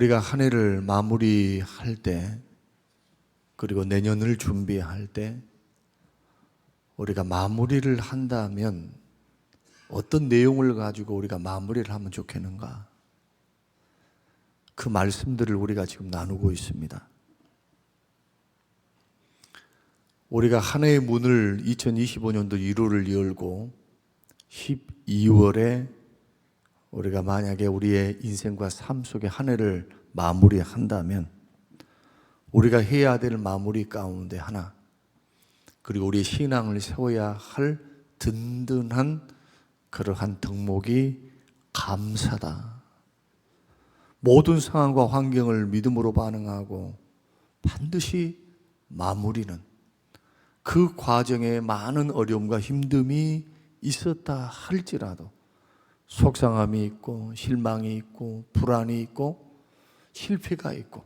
우리가 한 해를 마무리할 때, 그리고 내년을 준비할 때 우리가 마무리를 한다면 어떤 내용을 가지고 우리가 마무리를 하면 좋겠는가? 그 말씀들을 우리가 지금 나누고 있습니다. 우리가 한 해의 문을 2025년도 1월을 열고 12월에 우리가 만약에 우리의 인생과 삶 속에 한 해를 마무리한다면 우리가 해야 될 마무리 가운데 하나, 그리고 우리의 신앙을 세워야 할 든든한 그러한 덕목이 감사다. 모든 상황과 환경을 믿음으로 반응하고 반드시 마무리는, 그 과정에 많은 어려움과 힘듦이 있었다 할지라도 속상함이 있고 실망이 있고 불안이 있고 실패가 있고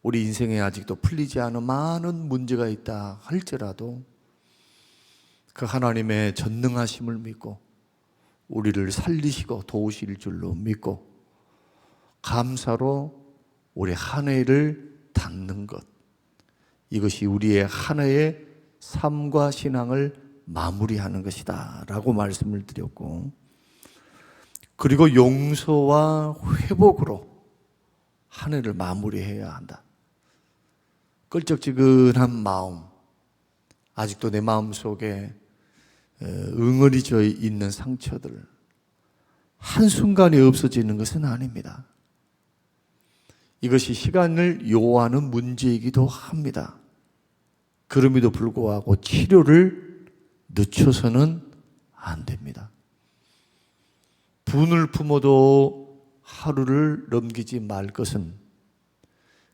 우리 인생에 아직도 풀리지 않은 많은 문제가 있다 할지라도 그 하나님의 전능하심을 믿고 우리를 살리시고 도우실 줄로 믿고 감사로 우리 한 해를 닫는 것, 이것이 우리의 한 해의 삶과 신앙을 마무리하는 것이다 라고 말씀을 드렸고, 그리고 용서와 회복으로 한 해를 마무리해야 한다. 껄쩍지근한 마음, 아직도 내 마음속에 응어리져 있는 상처들 한순간에 없어지는 것은 아닙니다. 이것이 시간을 요하는 문제이기도 합니다. 그럼에도 불구하고 치료를 늦춰서는 안 됩니다. 분을 품어도 하루를 넘기지 말 것은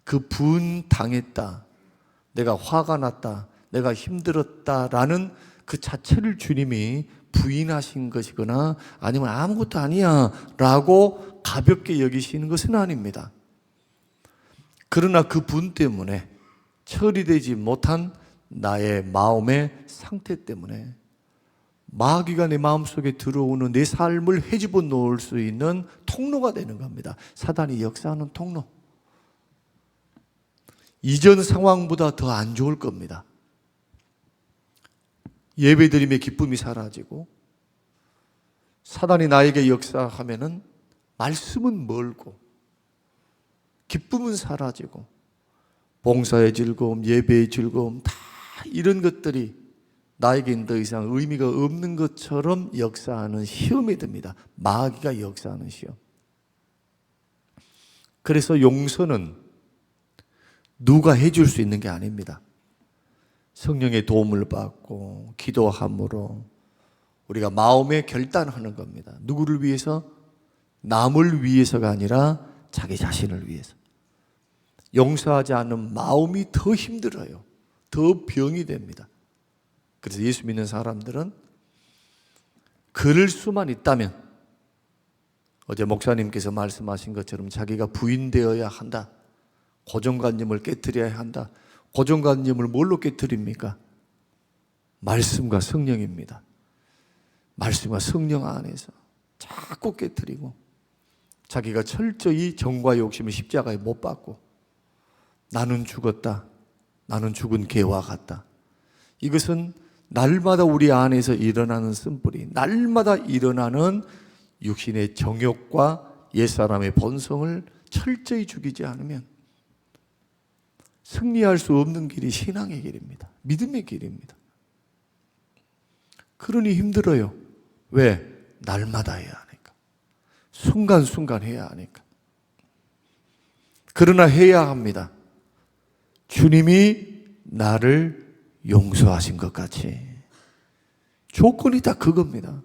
그 분 당했다, 내가 화가 났다, 내가 힘들었다라는 그 자체를 주님이 부인하신 것이거나 아니면 아무것도 아니야 라고 가볍게 여기시는 것은 아닙니다. 그러나 그 분 때문에 처리되지 못한 나의 마음의 상태 때문에 마귀가 내 마음속에 들어오는 내 삶을 헤집어 놓을 수 있는 통로가 되는 겁니다. 사단이 역사하는 통로. 이전 상황보다 더 안 좋을 겁니다. 예배드림의 기쁨이 사라지고 사단이 나에게 역사하면은 말씀은 멀고 기쁨은 사라지고 봉사의 즐거움, 예배의 즐거움, 다 이런 것들이 나에겐 더 이상 의미가 없는 것처럼 역사하는 시험이 듭니다. 마귀가 역사하는 시험. 그래서 용서는 누가 해줄 수 있는 게 아닙니다. 성령의 도움을 받고 기도함으로 우리가 마음에 결단하는 겁니다. 누구를 위해서? 남을 위해서가 아니라 자기 자신을 위해서. 용서하지 않는 마음이 더 힘들어요. 더 병이 됩니다. 그래서 예수 믿는 사람들은 그럴 수만 있다면 어제 목사님께서 말씀하신 것처럼 자기가 부인되어야 한다. 고정관념을 깨트려야 한다. 고정관념을 뭘로 깨트립니까? 말씀과 성령입니다. 말씀과 성령 안에서 자꾸 깨트리고 자기가 철저히 정과 욕심을 십자가에 못 박고 나는 죽었다. 나는 죽은 개와 같다. 이것은 날마다 우리 안에서 일어나는 쓴뿌리, 날마다 일어나는 육신의 정욕과 옛사람의 본성을 철저히 죽이지 않으면 승리할 수 없는 길이 신앙의 길입니다. 믿음의 길입니다. 그러니 힘들어요. 왜? 날마다 해야 하니까. 순간순간 해야 하니까. 그러나 해야 합니다. 주님이 나를 용서하신 것 같이. 조건이 다 그겁니다.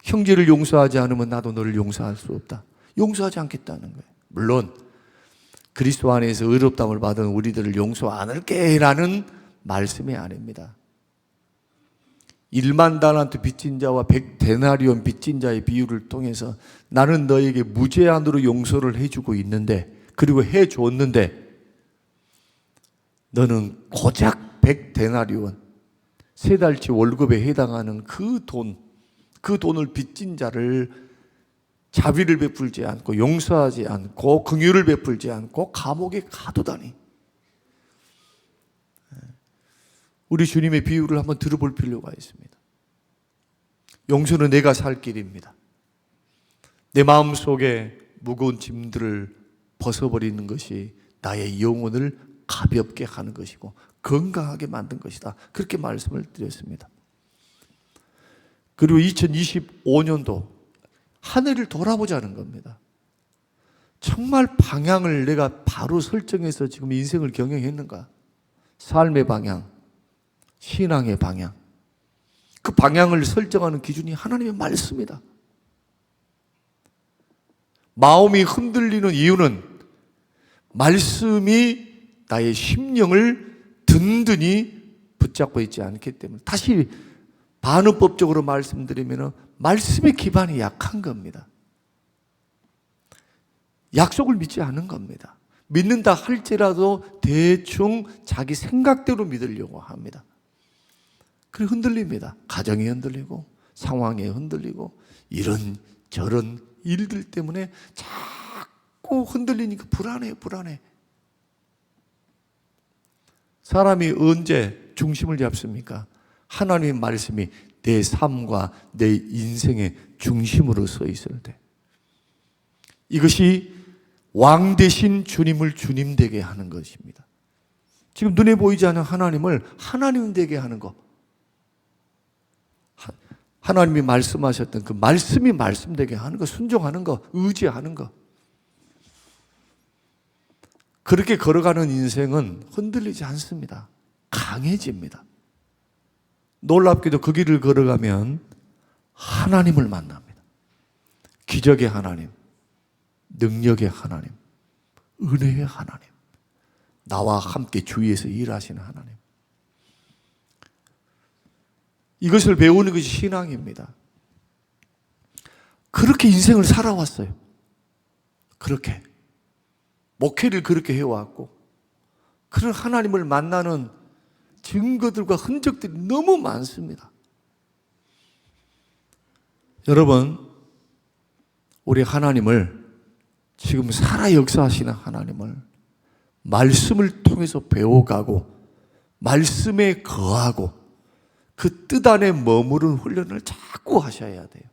형제를 용서하지 않으면 나도 너를 용서할 수 없다. 용서하지 않겠다는 거예요. 물론 그리스도 안에서 의롭다함을 받은 우리들을 용서 안 할게 라는 말씀이 아닙니다. 1만 달란트 빚진 자와 100데나리온 빚진 자의 비유를 통해서 나는 너에게 무제한으로 용서를 해주고 있는데, 그리고 해줬는데 너는 고작 100데나리온 3달치 월급에 해당하는 그 돈을 빚진 자를 자비를 베풀지 않고 용서하지 않고 긍휼을 베풀지 않고 감옥에 가두다니. 우리 주님의 비유를 한번 들어볼 필요가 있습니다. 용서는 내가 살 길입니다. 내 마음속에 무거운 짐들을 벗어버리는 것이 나의 영혼을 가볍게 하는 것이고 건강하게 만든 것이다. 그렇게 말씀을 드렸습니다. 그리고 2025년도 한 해를 돌아보자는 겁니다. 정말 방향을 내가 바로 설정해서 지금 인생을 경영했는가? 삶의 방향, 신앙의 방향. 그 방향을 설정하는 기준이 하나님의 말씀이다. 마음이 흔들리는 이유는 말씀이 나의 심령을 든든히 붙잡고 있지 않기 때문에, 다시 반응법적으로 말씀드리면 말씀의 기반이 약한 겁니다. 약속을 믿지 않은 겁니다. 믿는다 할지라도 대충 자기 생각대로 믿으려고 합니다. 그래 흔들립니다. 가정이 흔들리고 상황이 흔들리고 이런 저런 일들 때문에 자꾸 흔들리니까 불안해. 사람이 언제 중심을 잡습니까? 하나님의 말씀이 내 삶과 내 인생의 중심으로 서 있을 때, 이것이 왕 대신 주님을 주님 되게 하는 것입니다. 지금 눈에 보이지 않는 하나님을 하나님 되게 하는 것, 하나님이 말씀하셨던 그 말씀이 말씀 되게 하는 것, 순종하는 것, 의지하는 것, 그렇게 걸어가는 인생은 흔들리지 않습니다. 강해집니다. 놀랍게도 그 길을 걸어가면 하나님을 만납니다. 기적의 하나님, 능력의 하나님, 은혜의 하나님, 나와 함께 주위에서 일하시는 하나님. 이것을 배우는 것이 신앙입니다. 그렇게 인생을 살아왔어요. 그렇게 목회를 그렇게 해왔고, 그런 하나님을 만나는 증거들과 흔적들이 너무 많습니다. 여러분, 우리 하나님을, 지금 살아 역사하시는 하나님을 말씀을 통해서 배워가고 말씀에 거하고 그 뜻 안에 머무르는 훈련을 자꾸 하셔야 돼요.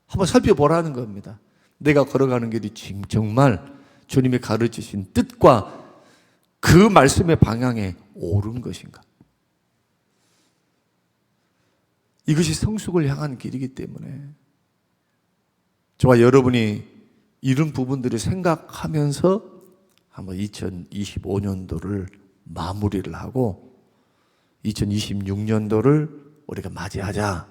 한번 살펴보라는 겁니다. 내가 걸어가는 길이 정말 주님이 가르치신 뜻과 그 말씀의 방향에 옳은 것인가? 이것이 성숙을 향한 길이기 때문에 저와 여러분이 이런 부분들을 생각하면서 한번 2025년도를 마무리를 하고 2026년도를 우리가 맞이하자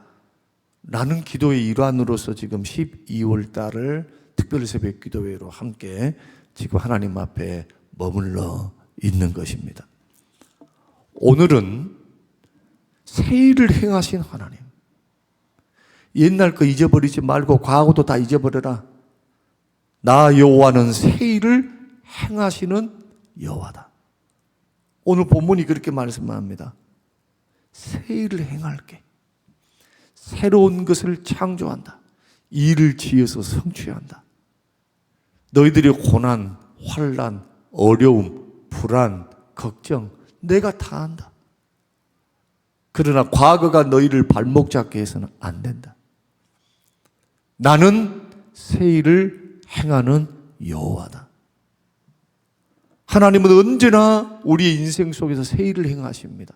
라는 기도의 일환으로서 지금 12월 달을 특별 새벽 기도회로 함께 지금 하나님 앞에 머물러 있는 것입니다. 오늘은 새 일을 행하신 하나님, 옛날 거 잊어버리지 말고 과거도 다 잊어버려라. 나 여호와는 새 일을 행하시는 여호와다. 오늘 본문이 그렇게 말씀합니다. 새 일을 행할게. 새로운 것을 창조한다. 일을 지어서 성취한다. 너희들의 고난, 환난, 어려움, 불안, 걱정 내가 다 한다. 그러나 과거가 너희를 발목 잡게 해서는 안 된다. 나는 새 일을 행하는 여호와다. 하나님은 언제나 우리의 인생 속에서 새 일을 행하십니다.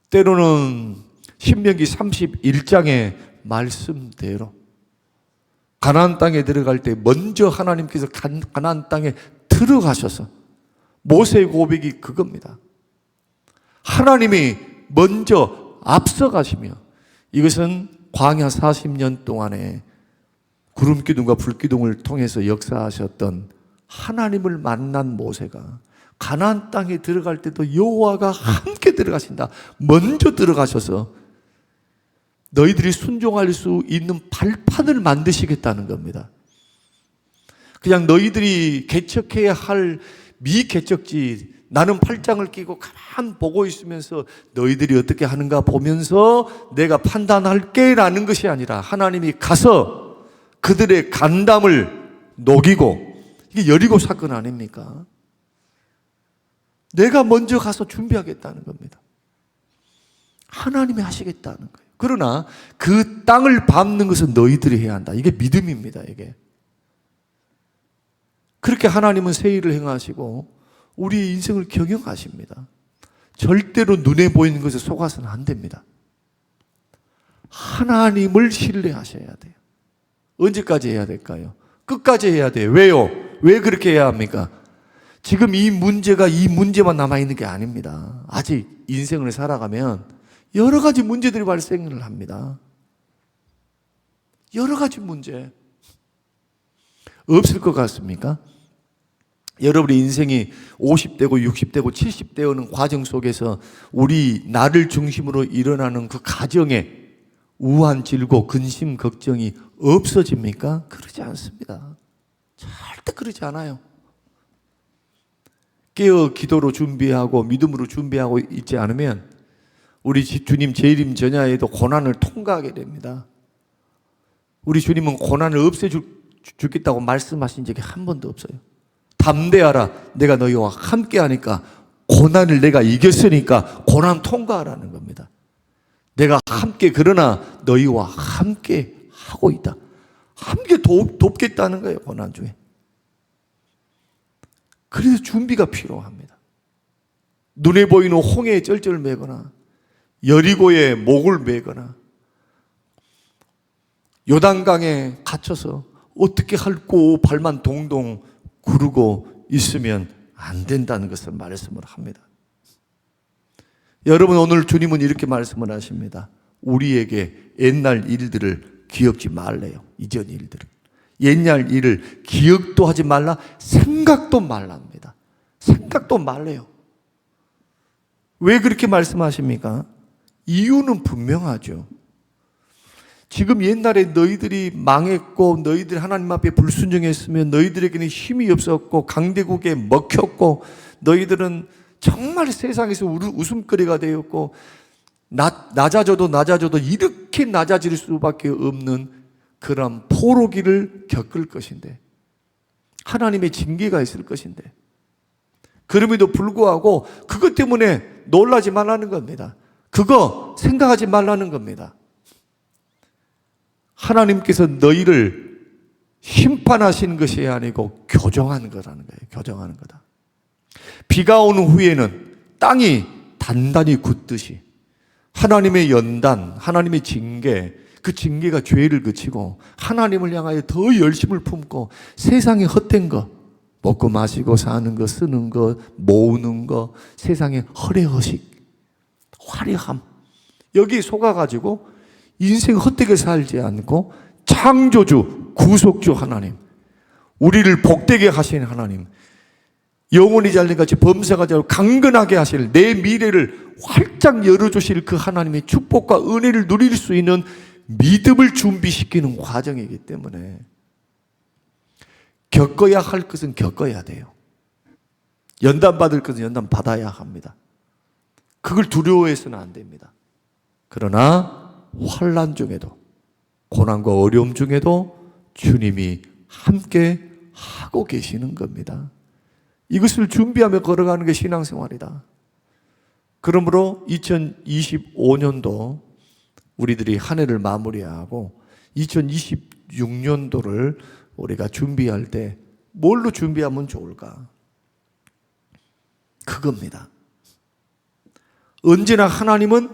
때로는 신명기 31장의 말씀대로 가나안 땅에 들어갈 때 먼저 하나님께서 가나안 땅에 들어가셔서, 모세의 고백이 그겁니다. 하나님이 먼저 앞서가시며, 이것은 광야 40년 동안에 구름기둥과 불기둥을 통해서 역사하셨던 하나님을 만난 모세가 가나안 땅에 들어갈 때도 여호와가 함께 들어가신다. 먼저 들어가셔서 너희들이 순종할 수 있는 발판을 만드시겠다는 겁니다. 그냥 너희들이 개척해야 할 미개척지, 나는 팔짱을 끼고 가만 보고 있으면서 너희들이 어떻게 하는가 보면서 내가 판단할게 라는 것이 아니라, 하나님이 가서 그들의 간담을 녹이고, 이게 여리고 사건 아닙니까? 내가 먼저 가서 준비하겠다는 겁니다. 하나님이 하시겠다는 거예요. 그러나 그 땅을 밟는 것은 너희들이 해야 한다. 이게 믿음입니다. 이게. 그렇게 하나님은 새 일을 행하시고 우리의 인생을 경영하십니다. 절대로 눈에 보이는 것에 속아서는 안 됩니다. 하나님을 신뢰하셔야 돼요. 언제까지 해야 될까요? 끝까지 해야 돼요. 왜요? 왜 그렇게 해야 합니까? 지금 이 문제가 이 문제만 남아있는 게 아닙니다. 아직 인생을 살아가면 여러 가지 문제들이 발생을 합니다. 여러 가지 문제. 없을 것 같습니까? 여러분의 인생이 50대고 60대고 70대 오는 과정 속에서 우리 나를 중심으로 일어나는 그 가정에 우한, 질고, 근심, 걱정이 없어집니까? 그러지 않습니다. 절대 그러지 않아요. 깨어 기도로 준비하고 믿음으로 준비하고 있지 않으면 우리 주님 재림 전야에도 고난을 통과하게 됩니다. 우리 주님은 고난을 없애주겠다고 말씀하신 적이 한 번도 없어요. 담대하라, 내가 너희와 함께 하니까, 고난을 내가 이겼으니까 고난 통과하라는 겁니다. 내가 함께, 그러나 너희와 함께 하고 있다. 함께 돕겠다는 거예요, 고난 중에. 그래서 준비가 필요합니다. 눈에 보이는 홍해에 쩔쩔 매거나 여리고에 목을 매거나 요단강에 갇혀서 어떻게 할꼬 발만 동동 구르고 있으면 안 된다는 것을 말씀을 합니다. 여러분, 오늘 주님은 이렇게 말씀을 하십니다. 우리에게 옛날 일들을 기억지 말래요. 이전 일들을. 옛날 일을 기억도 하지 말라, 생각도 말랍니다. 생각도 말래요. 왜 그렇게 말씀하십니까? 이유는 분명하죠. 지금 옛날에 너희들이 망했고 너희들이 하나님 앞에 불순종했으면 너희들에게는 힘이 없었고 강대국에 먹혔고 너희들은 정말 세상에서 웃음거리가 되었고 낮아져도 이렇게 낮아질 수밖에 없는 그런 포로기를 겪을 것인데, 하나님의 징계가 있을 것인데, 그럼에도 불구하고 그것 때문에 놀라지 말라는 겁니다. 그거 생각하지 말라는 겁니다. 하나님께서 너희를 심판하시는 것이 아니고 교정하는 거라는 거예요. 교정하는 거다. 비가 오는 후에는 땅이 단단히 굳듯이 하나님의 연단, 하나님의 징계, 그 징계가 죄를 그치고 하나님을 향하여 더 열심을 품고 세상에 헛된 거, 먹고 마시고 사는 거, 쓰는 거, 모으는 거, 세상에 허례허식, 화려함, 여기에 속아가지고 인생 헛되게 살지 않고 창조주, 구속주 하나님, 우리를 복되게 하시는 하나님, 영혼이 잘린같이 범사가 잘 강건하게 하실, 내 미래를 활짝 열어주실 그 하나님의 축복과 은혜를 누릴 수 있는 믿음을 준비시키는 과정이기 때문에 겪어야 할 것은 겪어야 돼요. 연단받을 것은 연단받아야 합니다. 그걸 두려워해서는 안 됩니다. 그러나 환난 중에도, 고난과 어려움 중에도 주님이 함께 하고 계시는 겁니다. 이것을 준비하며 걸어가는 게 신앙생활이다. 그러므로 2025년도 우리들이 한 해를 마무리하고 2026년도를 우리가 준비할 때 뭘로 준비하면 좋을까? 그겁니다. 언제나 하나님은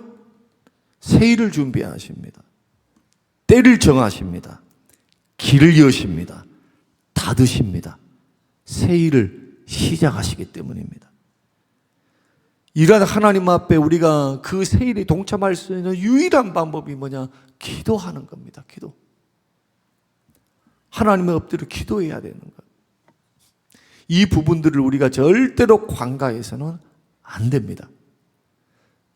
새 일을 준비하십니다. 때를 정하십니다. 길을 여십니다. 닫으십니다. 새 일을 시작하시기 때문입니다. 이러한 하나님 앞에 우리가 그 새 일에 동참할 수 있는 유일한 방법이 뭐냐? 기도하는 겁니다. 기도. 하나님의 엎드려 기도해야 되는 것. 이 부분들을 우리가 절대로 관가해서는 안 됩니다.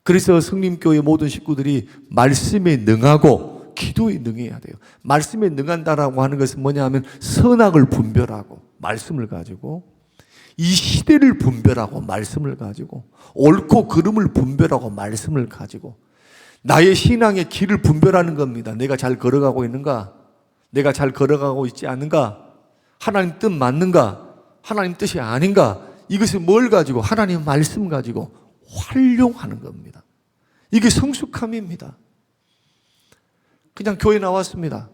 그래서 성림교회 모든 식구들이 말씀에 능하고 기도에 능해야 돼요. 말씀에 능한다라고 하는 것은 뭐냐 하면 선악을 분별하고 말씀을 가지고, 이 시대를 분별하고 말씀을 가지고, 옳고 그름을 분별하고 말씀을 가지고, 나의 신앙의 길을 분별하는 겁니다. 내가 잘 걸어가고 있는가? 내가 잘 걸어가고 있지 않는가? 하나님 뜻 맞는가? 하나님 뜻이 아닌가? 이것을 뭘 가지고? 하나님 말씀 가지고 활용하는 겁니다. 이게 성숙함입니다. 그냥 교회 나왔습니다.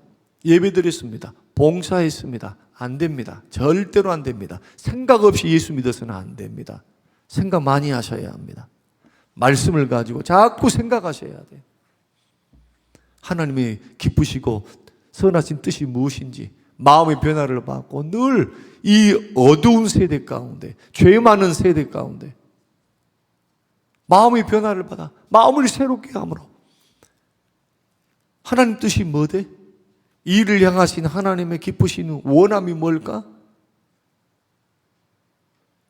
예배 드렸습니다. 봉사했습니다. 안 됩니다. 절대로 안 됩니다. 생각 없이 예수 믿어서는 안 됩니다. 생각 많이 하셔야 합니다. 말씀을 가지고 자꾸 생각하셔야 돼요. 하나님이 기쁘시고 선하신 뜻이 무엇인지 마음의 변화를 받고 늘 이 어두운 세대 가운데, 죄 많은 세대 가운데 마음의 변화를 받아 마음을 새롭게 함으로 하나님 뜻이 뭐대? 이를 향하신 하나님의 기쁘신 원함이 뭘까?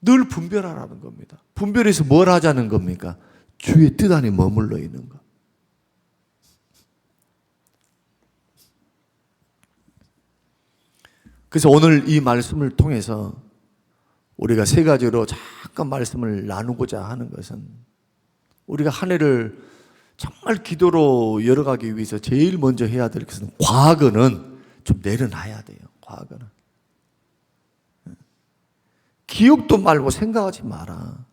늘 분별하라는 겁니다. 분별해서 뭘 하자는 겁니까? 주의 뜻 안에 머물러 있는 것. 그래서 오늘 이 말씀을 통해서 우리가 세 가지로 잠깐 말씀을 나누고자 하는 것은, 우리가 한 해를 정말 기도로 열어가기 위해서 제일 먼저 해야 될 것은 과거는 좀 내려놔야 돼요. 과거는 기억도 말고 생각하지 마라.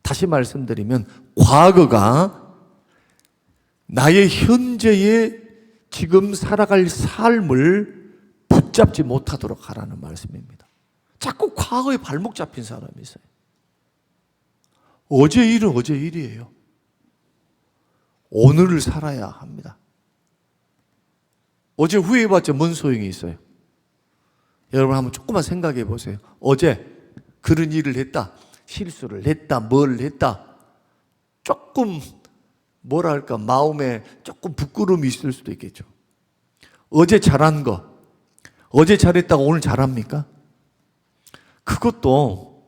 다시 말씀드리면 과거가 나의 현재의 지금 살아갈 삶을 붙잡지 못하도록 하라는 말씀입니다. 자꾸 과거에 발목 잡힌 사람이 있어요. 어제 일은 어제 일이에요. 오늘을 살아야 합니다. 어제 후회해봤자 뭔 소용이 있어요? 여러분 한번 조금만 생각해 보세요. 어제 그런 일을 했다, 실수를 했다, 뭘 했다, 조금 뭐랄까 마음에 조금 부끄러움이 있을 수도 있겠죠. 어제 잘한 거, 어제 잘했다고 오늘 잘합니까? 그것도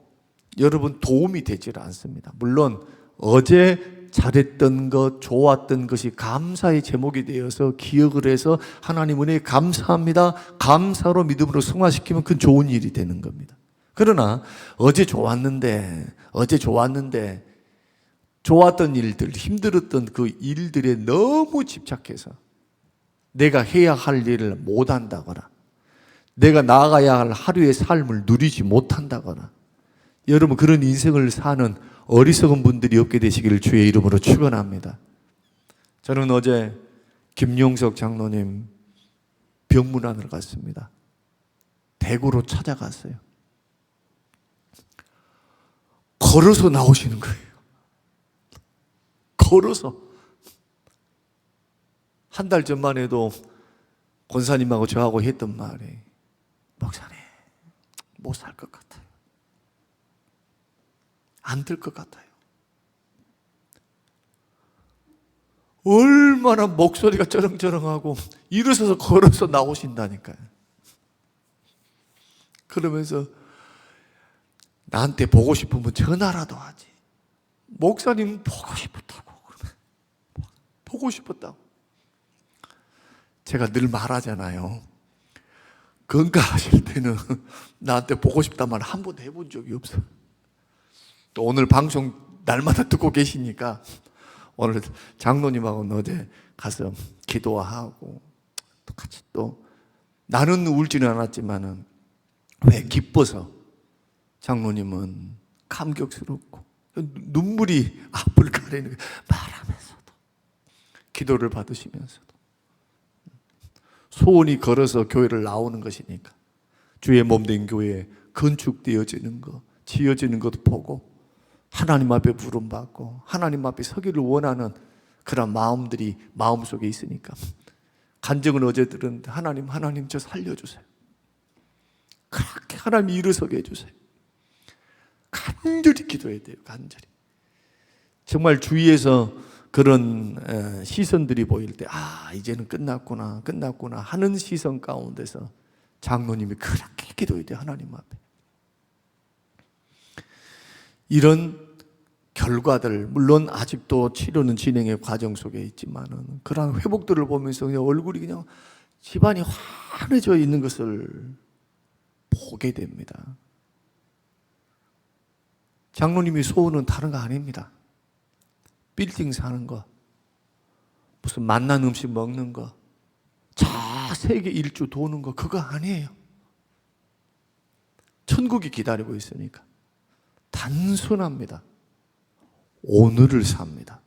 여러분 도움이 되질 않습니다. 물론 어제 잘했던 것, 좋았던 것이 감사의 제목이 되어서 기억을 해서 하나님 은혜에 감사합니다, 감사로 믿음으로 승화시키면 그건 좋은 일이 되는 겁니다. 그러나 어제 좋았는데 좋았던 일들, 힘들었던 그 일들에 너무 집착해서 내가 해야 할 일을 못한다거나 내가 나아가야 할 하루의 삶을 누리지 못한다거나, 여러분 그런 인생을 사는 어리석은 분들이 없게 되시기를 주의 이름으로 축원합니다. 저는 어제 김용석 장로님 병문안을 갔습니다. 대구로 찾아갔어요. 걸어서 나오시는 거예요. 걸어서. 한 달 전만 해도 권사님하고 저하고 했던 말이, 목사님 못 살 것 같아요. 안 될 것 같아요. 얼마나 목소리가 쩌렁쩌렁하고 일어서서 걸어서 나오신다니까요. 그러면서 나한테 보고 싶으면 전화라도 하지. 목사님 보고 싶었다고. 그러면 보고 싶었다고. 제가 늘 말하잖아요. 건강하실 때는 나한테 보고 싶단 말 한 번도 해본 적이 없어요. 또 오늘 방송 날마다 듣고 계시니까 오늘 장로님하고 어제 가서 기도하고 또 같이 또 나는 울지는 않았지만은 왜 기뻐서 장로님은 감격스럽고 눈물이 앞을 가리는 말하면서도 기도를 받으시면서도 소원이 걸어서 교회를 나오는 것이니까 주의 몸된 교회에 건축되어지는 것, 지어지는 것도 보고 하나님 앞에 부름받고 하나님 앞에 서기를 원하는 그런 마음들이 마음속에 있으니까 간증은 어제 들었는데 하나님 저 살려주세요. 그렇게 하나님이 일어서게 해주세요. 간절히 기도해야 돼요. 간절히. 정말 주위에서 그런 시선들이 보일 때 이제는 끝났구나 하는 시선 가운데서 장로님이 그렇게 기도해야 돼요. 하나님 앞에. 이런 결과들, 물론 아직도 치료는 진행의 과정 속에 있지만은 그러한 회복들을 보면서 그냥 얼굴이 그냥 집안이 환해져 있는 것을 보게 됩니다. 장로님이 소원은 다른 거 아닙니다. 빌딩 사는 거, 무슨 맛난 음식 먹는 거, 잘 세계 일주 도는 거 그거 아니에요. 천국이 기다리고 있으니까 단순합니다. 오늘을 삽니다.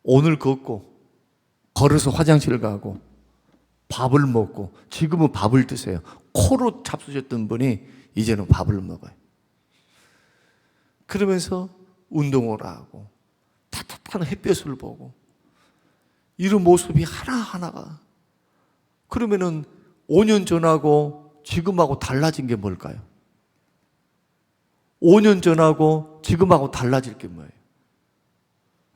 오늘 걷고 걸어서 화장실 가고 밥을 먹고, 지금은 밥을 드세요. 코로 잡수셨던 분이 이제는 밥을 먹어요. 그러면서 운동을 하고 따뜻한 햇볕을 보고, 이런 모습이 하나하나가, 그러면은 5년 전하고 지금하고 달라진 게 뭘까요? 5년 전하고 지금하고 달라질 게 뭐예요?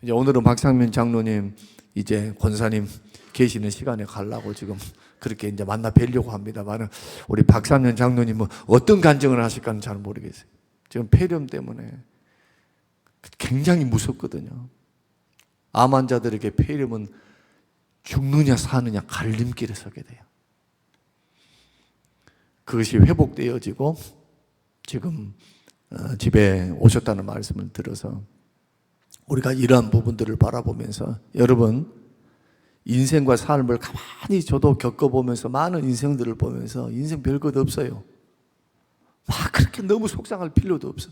이제 오늘은 박상민 장로님, 이제 권사님 계시는 시간에 가려고 지금 그렇게 이제 만나 뵈려고 합니다만, 우리 박상민 장로님은 어떤 간증을 하실까는 잘 모르겠어요. 지금 폐렴 때문에 굉장히 무섭거든요. 암 환자들에게 폐렴은 죽느냐 사느냐 갈림길에 서게 돼요. 그것이 회복되어지고 지금 집에 오셨다는 말씀을 들어서 우리가 이러한 부분들을 바라보면서, 여러분 인생과 삶을 가만히 저도 겪어보면서, 많은 인생들을 보면서 인생 별것 없어요. 막 그렇게 너무 속상할 필요도 없어.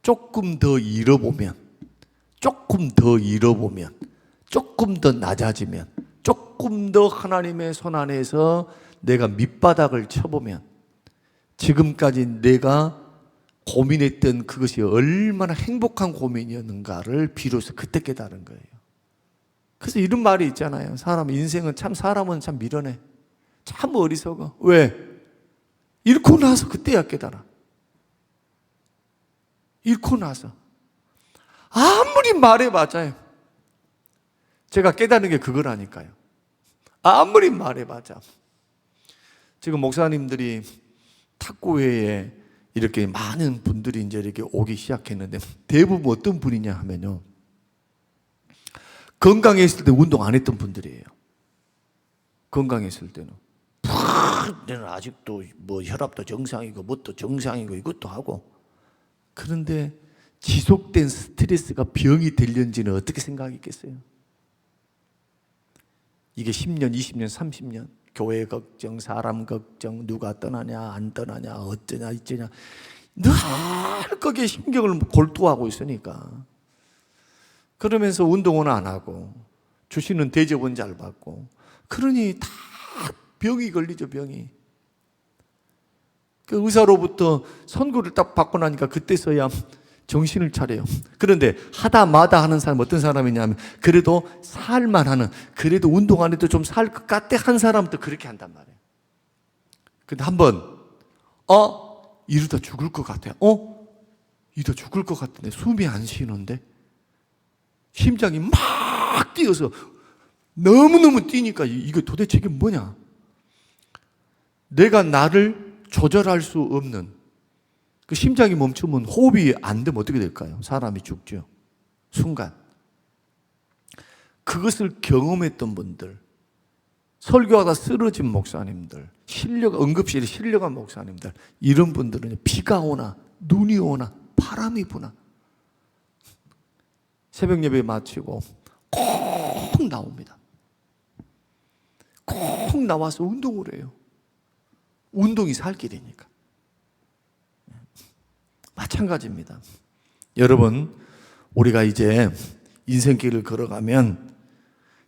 조금 더 잃어보면, 조금 더 낮아지면, 조금 더 하나님의 손 안에서 내가 밑바닥을 쳐보면, 지금까지 내가 고민했던 그것이 얼마나 행복한 고민이었는가를 비로소 그때 깨달은 거예요. 그래서 이런 말이 있잖아요. 사람은 참 미련해. 참 어리석어. 왜? 잃고 나서 그때야 깨달아. 잃고 나서. 아무리 말해봤자요. 제가 깨닫는 게 그거라니까요. 아무리 말해봤자. 지금 목사님들이 탁구회에 이렇게 많은 분들이 이제 이렇게 오기 시작했는데, 대부분 어떤 분이냐 하면요, 건강했을 때 운동 안 했던 분들이에요. 건강했을 때는. 내는 아직도 뭐 혈압도 정상이고 뭣도 정상이고 이것도 하고. 그런데 지속된 스트레스가 병이 되려는지는 어떻게 생각했겠어요? 이게 10년, 20년, 30년 교회 걱정, 사람 걱정, 누가 떠나냐 안 떠나냐 어쩌냐 이쩌냐, 늘 거기에 신경을 골두하고 있으니까. 그러면서 운동은 안 하고 주시는 대접은 잘 받고, 그러니 다 병이 걸리죠. 병이. 그 의사로부터 선고를 딱 받고 나니까 그때서야 정신을 차려요. 그런데 하다마다 하는 사람 어떤 사람이냐면, 그래도 살만 하는, 그래도 운동 안 해도 좀 살 것 같아 한 사람도 그렇게 한단 말이에요. 근데 한번 이러다 죽을 것 같아요. 이러다 죽을 것 같은데 숨이 안 쉬는데, 심장이 막 뛰어서 너무너무 뛰니까 이거 도대체 이게 뭐냐? 내가 나를 조절할 수 없는, 그 심장이 멈추면 호흡이 안 되면 어떻게 될까요? 사람이 죽죠. 순간. 그것을 경험했던 분들, 설교하다 쓰러진 목사님들, 응급실에 실려간 목사님들, 이런 분들은 비가 오나 눈이 오나 바람이 부나 새벽 예배 마치고 꼭 나옵니다. 꼭 나와서 운동을 해요. 운동이 살 길이니까. 마찬가지입니다. 여러분, 우리가 이제 인생길을 걸어가면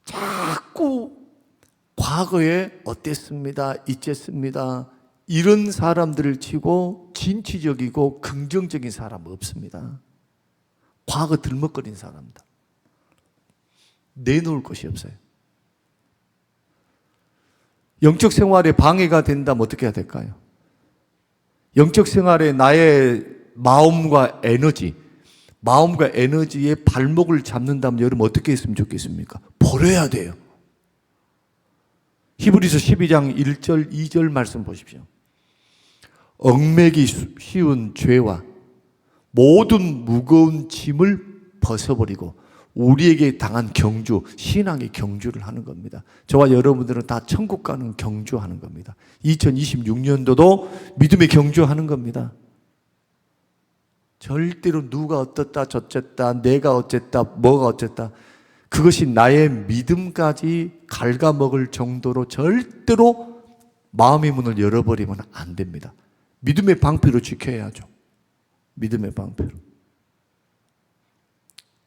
자꾸 과거에 어땠습니다, 이쨌습니다, 이런 사람들을 치고 진취적이고 긍정적인 사람 없습니다. 과거 들먹거린 사람들. 내놓을 것이 없어요. 영적 생활에 방해가 된다면 어떻게 해야 될까요? 영적 생활에 나의 마음과 에너지에 발목을 잡는다면 여러분 어떻게 했으면 좋겠습니까? 버려야 돼요. 히브리서 12장 1절 2절 말씀 보십시오. 얽매기 쉬운 죄와 모든 무거운 짐을 벗어버리고 우리에게 당한 경주, 신앙의 경주를 하는 겁니다. 저와 여러분들은 다 천국 가는 경주하는 겁니다. 2026년도도 믿음의 경주하는 겁니다. 절대로 누가 어떻다 저쨌다 내가 어쨌다 뭐가 어쨌다, 그것이 나의 믿음까지 갉아먹을 정도로 절대로 마음의 문을 열어버리면 안 됩니다. 믿음의 방패로 지켜야죠. 믿음의 방패로.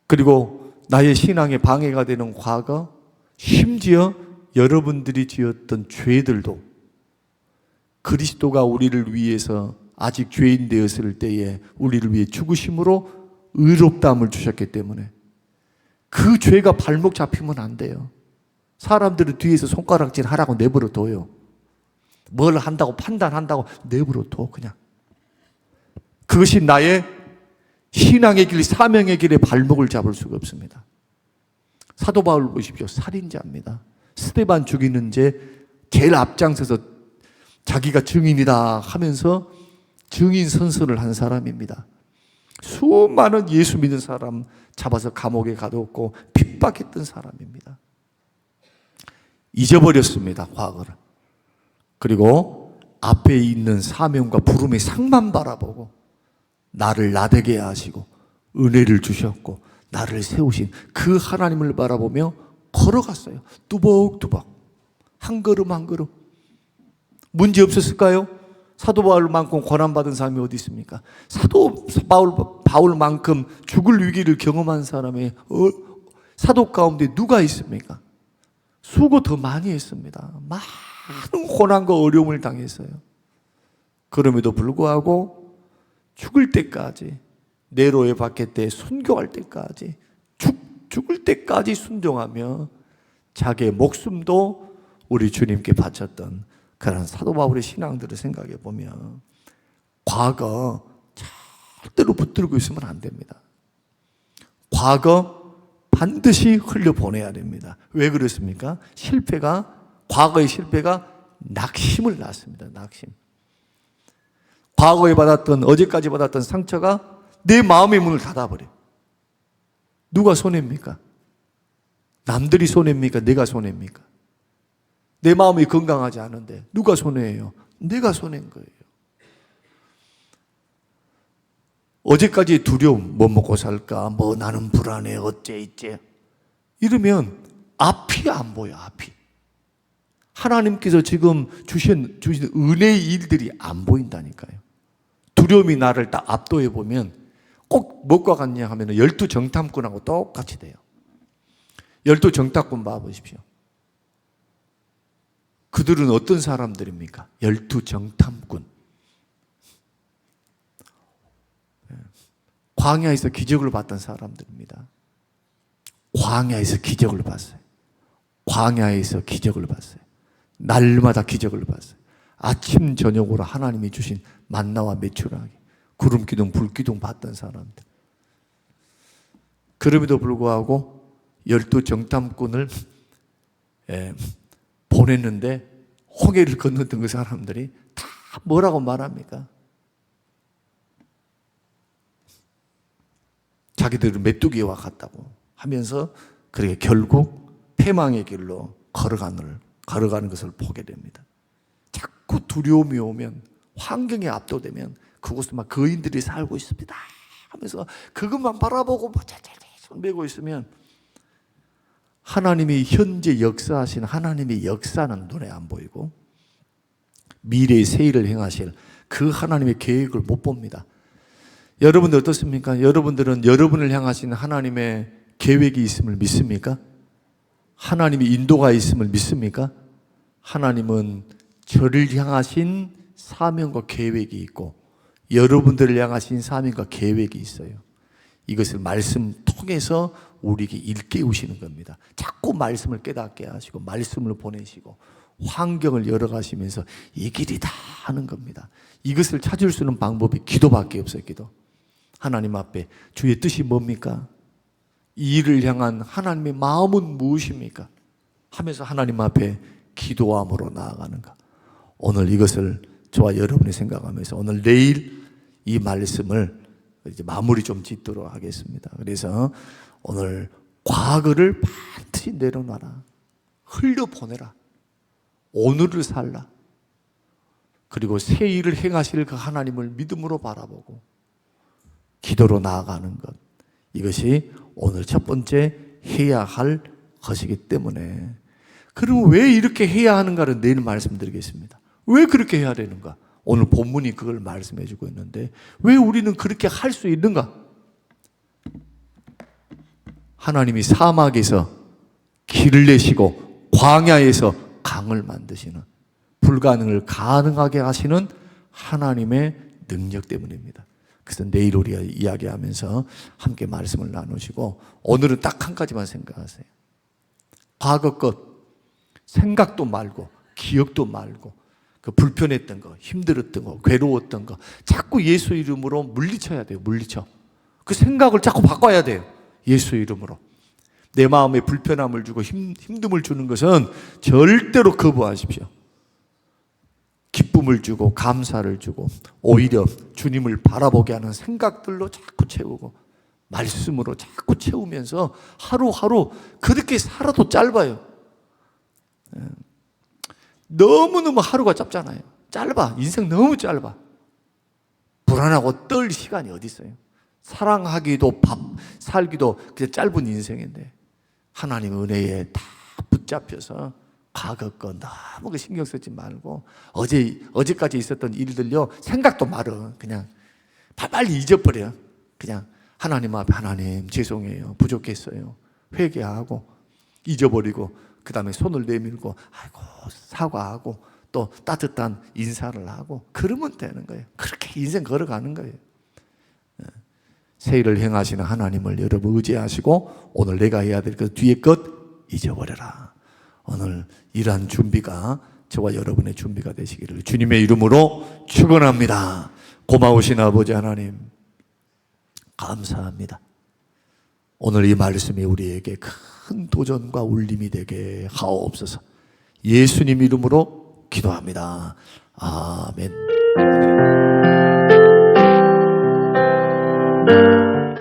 그리고 나의 신앙에 방해가 되는 과거, 심지어 여러분들이 지었던 죄들도 그리스도가 우리를 위해서 아직 죄인 되었을 때에 우리를 위해 죽으심으로 의롭다함을 주셨기 때문에 그 죄가 발목 잡히면 안 돼요. 사람들은 뒤에서 손가락질 하라고 내버려 둬요. 뭘 한다고 판단한다고 내버려 둬 그냥. 그것이 나의 신앙의 길, 사명의 길에 발목을 잡을 수가 없습니다. 사도 바울 보십시오. 살인자입니다. 스데반 죽이는 죄 제일 앞장서서 자기가 증인이다 하면서 증인 선서를 한 사람입니다. 수많은 예수 믿는 사람 잡아서 감옥에 가두었고 핍박했던 사람입니다. 잊어버렸습니다, 과거를. 그리고 앞에 있는 사명과 부름의 상만 바라보고 나를 나되게 하시고 은혜를 주셨고 나를 세우신 그 하나님을 바라보며 걸어갔어요. 뚜벅뚜벅 한 걸음 한 걸음. 문제 없었을까요? 사도 바울만큼 고난받은 사람이 어디 있습니까? 사도 바울만큼 죽을 위기를 경험한 사람이 사도 가운데 누가 있습니까? 수고 더 많이 했습니다. 많은 고난과 어려움을 당했어요. 그럼에도 불구하고 죽을 때까지, 네로의 박해 때 순교할 때까지, 죽을 때까지 순종하며 자기의 목숨도 우리 주님께 바쳤던 그런 사도 바울의 신앙들을 생각해 보면 과거 절대로 붙들고 있으면 안 됩니다. 과거 반드시 흘려보내야 됩니다. 왜 그렇습니까? 과거의 실패가 낙심을 낳습니다. 낙심. 과거에 받았던, 어제까지 받았던 상처가 내 마음의 문을 닫아버려요. 누가 손해입니까? 남들이 손해입니까? 내가 손해입니까? 내 마음이 건강하지 않은데 누가 손해예요? 내가 손해인 거예요. 어제까지의 두려움, 뭐 먹고 살까? 뭐 나는 불안해, 어째 이러면 앞이 안 보여, 앞이. 하나님께서 지금 주신 은혜의 일들이 안 보인다니까요. 두려움이 나를 딱 압도해 보면 꼭 뭐가 같냐 하면 12정탐꾼하고 똑같이 돼요. 12정탐꾼 봐보십시오. 그들은 어떤 사람들입니까? 12정탐꾼. 광야에서 기적을 봤던 사람들입니다. 광야에서 기적을 봤어요. 광야에서 기적을 봤어요. 날마다 기적을 봤어요. 아침 저녁으로 하나님이 주신 만나와 메추라기, 구름 기둥, 불 기둥 봤던 사람들. 그럼에도 불구하고 12정탐꾼을 보냈는데 홍해를 건넜던 그 사람들이 다 뭐라고 말합니까? 자기들은 메뚜기와 같다고 하면서 그렇게 결국 패망의 길로 걸어가는 것을 보게 됩니다. 자꾸 두려움이 오면, 환경에 압도되면 그곳에 막 거인들이 살고 있습니다 하면서 그것만 바라보고 손 메고 있으면 하나님이 현재 역사하신 하나님의 역사는 눈에 안 보이고 미래의 새 일을 행하실 그 하나님의 계획을 못 봅니다. 여러분들 어떻습니까? 여러분들은 여러분을 향하신 하나님의 계획이 있음을 믿습니까? 하나님의 인도가 있음을 믿습니까? 하나님은 저를 향하신 사명과 계획이 있고 여러분들을 향하신 사명과 계획이 있어요. 이것을 말씀 통해서 우리에게 일깨우시는 겁니다. 자꾸 말씀을 깨닫게 하시고 말씀을 보내시고 환경을 열어가시면서 이 길이다 하는 겁니다. 이것을 찾을 수 있는 방법이 기도밖에 없어요. 기도. 하나님 앞에 주의 뜻이 뭡니까? 이 일을 향한 하나님의 마음은 무엇입니까? 하면서 하나님 앞에 기도함으로 나아가는가. 오늘 이것을 저와 여러분이 생각하면서 오늘 내일 이 말씀을 이제 마무리 좀 짓도록 하겠습니다. 그래서 오늘 과거를 반드시 내려놔라. 흘려보내라. 오늘을 살라. 그리고 새 일을 행하실 그 하나님을 믿음으로 바라보고 기도로 나아가는 것. 이것이 오늘 첫 번째 해야 할 것이기 때문에. 그럼 왜 이렇게 해야 하는가를 내일 말씀드리겠습니다. 왜 그렇게 해야 되는가? 오늘 본문이 그걸 말씀해 주고 있는데 왜 우리는 그렇게 할 수 있는가? 하나님이 사막에서 길을 내시고 광야에서 강을 만드시는, 불가능을 가능하게 하시는 하나님의 능력 때문입니다. 그래서 내일 우리가 이야기하면서 함께 말씀을 나누시고, 오늘은 딱 한 가지만 생각하세요. 과거 것 생각도 말고 기억도 말고 그 불편했던 거, 힘들었던 거, 괴로웠던 거 자꾸 예수 이름으로 물리쳐야 돼요. 물리쳐. 그 생각을 자꾸 바꿔야 돼요. 예수 이름으로. 내 마음에 불편함을 주고 힘듦을 주는 것은 절대로 거부하십시오. 기쁨을 주고 감사를 주고 오히려 주님을 바라보게 하는 생각들로 자꾸 채우고 말씀으로 자꾸 채우면서 하루하루 그렇게 살아도 짧아요. 너무너무 하루가 짧잖아요. 짧아. 인생 너무 짧아. 불안하고 떨 시간이 어디 있어요. 사랑하기도 살기도 그냥 짧은 인생인데 하나님 은혜에 다 붙잡혀서 과거 거 너무 신경 쓰지 말고 어제까지 있었던 일들요 생각도 말어. 그냥 빨리 잊어버려. 그냥 하나님 앞에 하나님 죄송해요. 부족했어요. 회개하고 잊어버리고 그 다음에 손을 내밀고 아이고 사과하고 또 따뜻한 인사를 하고 그러면 되는 거예요. 그렇게 인생 걸어가는 거예요. 새 일을 행하시는 하나님을 여러분 의지하시고 오늘 내가 해야 될 것 뒤에 것 잊어버려라. 오늘 이러한 준비가 저와 여러분의 준비가 되시기를 주님의 이름으로 축원합니다. 고마우신 아버지 하나님 감사합니다. 오늘 이 말씀이 우리에게 큰 도전과 울림이 되게 하옵소서. 예수님 이름으로 기도합니다. 아멘.